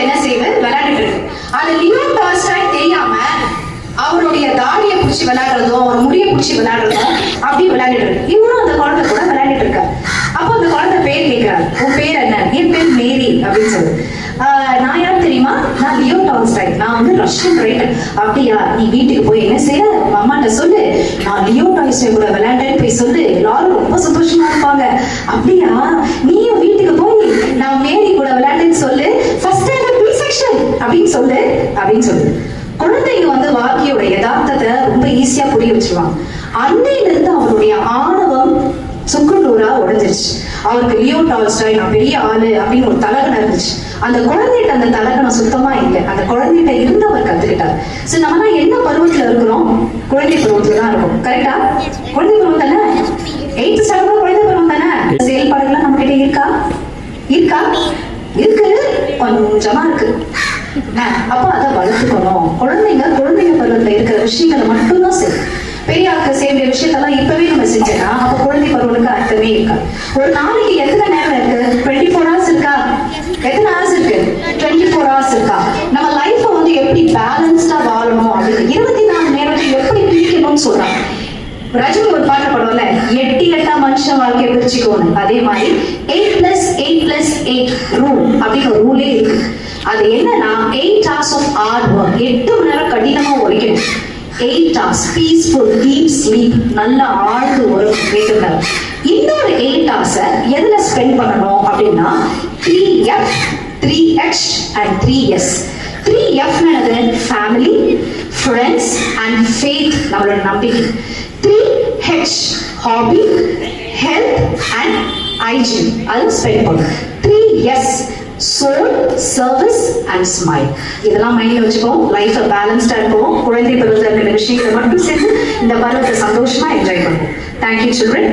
என்ன செய்யுது, விளையாடிட்டு இருக்கு. அது லியோ டால்ஸ்டாய் தெரியாம அவருடைய தாடியை பிடிச்சி விளையாடுறதும் அவர் முடியை பிடிச்சி விளையாடுறதும் அப்படி விளையாடிட்டு இருக்கு. இவரும் அந்த குழந்தை கூட விளையாடிட்டு இருக்காரு. அப்போ அந்த குழந்தை பேர் கேட்கிறாரு, உன் பேர் என்ன? என் பேர் மேரி அப்படின்னு சொல்லு. நான் யாரும் தெரியுமா? நான் லியோ டால்ஸ்டாய், நான் வந்து ரஷ்யன் ரைட்டர். அப்படியா? நீ வீட்டுக்கு போய் என்ன செய்ய, அம்மாட்ட சொல்லு, நான் லியோ டால்ஸ்டாய் கூட விளையாண்டேன்னு போய் சொல்லு, எல்லாரும் ரொம்ப சந்தோஷமா இருப்பாங்க. அப்படியா? நீயும் வீட்டுக்கு போய் நான் மேரி கூட விளையாண்டேன்னு சொல்லு, ஃபர்ஸ்ட் ஸ்டாண்டர்ட் பி செக்ஷன் அப்படின்னு சொல்லு அப்படின்னு சொல்லு. குழந்தைங்க வந்து வாக்கியோட யதார்த்தத்தை ரொம்ப ஈஸியா புரிய வச்சிருவாங்க. அன்னையில இருந்து அவருடைய ஆணவம் சுக்குநூறா உடைஞ்சிருச்சு. அவருக்கு லியோ டால்ஸ்டாய் நான் பெரிய ஆளு அப்படின்னு ஒரு தலகணம் இருந்துச்சு. அந்த குழந்தைகிட்ட அந்த தலகணம் சுத்தமா இல்லை. அந்த குழந்தைகிட்ட இருந்து அவர் கத்துக்கிட்டார். சோ நம்ம என்ன பருவத்துல இருக்கிறோம்? குழந்தை பருவத்துல தான் இருக்கும். கரெக்டா? குழந்தை பருவம் தானே? 8th ஸ்டாண்டர்ட் குழந்தை பருவம் தானே? செயல்பாடுகள்லாம் நம்ம கிட்ட இருக்கா? இருக்கா? இருக்கு, கொஞ்சமா இருக்கு. அப்ப அதை வளர்த்துக்கணும். குழந்தைங்க பருவத்துல இருக்கிற விஷயங்களை மட்டும்தான் சரி. பெரிய ஆட்கள் செய்ய விஷயத்தெல்லாம் இப்பவே நம்ம செஞ்சோம்னா அப்ப குழந்தை பருவனுக்கு அர்த்தமே இருக்கா. ஒரு நாளைக்கு எத்தனை நேரம் இருக்கு? 24 hours இருக்கா? எத்தனை hours இருக்கு? 24 hours இருக்கா? நம்ம லைஃப் வந்து எப்படி பேலன்ஸ்டா வாழணும் அப்படின்னு 24 நேரத்தை எப்படி பிரிக்கணும்னு சொல்றாங்க. ரஜினி ஒரு பாட்டு பாடுவோம்ல, 8 மனுஷன் வாழ்க்கையை பிரிச்சுக்கணும். அதே மாதிரி 8+8+8 ரூல் அப்படின்னு ஒரு ரூலே இருக்கு. அது என்னன்னா 8 hours of hard work, 8 மணி நேரம் கடினமா உழைக்கணும். 8 hours peaceful deep sleep, நல்லா ஆழ்ந்து உறக்கம். இன்னொரு 8 hours எதுல ஸ்பெண்ட் பண்ணணும் அப்படின்னா 3F 3H and 3S. 3F என்னது? ஃபேமிலி, ஃப்ரெண்ட்ஸ் அண்ட் ஃபேத், நம்மளோட நம்பிக்கை. 3H hobby, health and hygiene, அது ஸ்பெண்ட் பண்ணணும். 3S soul, service and smile. இதெல்லாம் மைண்ட்ல வச்சுக்கோ. லைஃப் பேலன்ஸ்டா இருக்கும். குழந்தை பருவத்தில் இருக்கிற விஷயங்களை மட்டும் சேர்த்து இந்த பருவத்தை சந்தோஷமா என்ஜாய் பண்ணுவோம். Thank you children.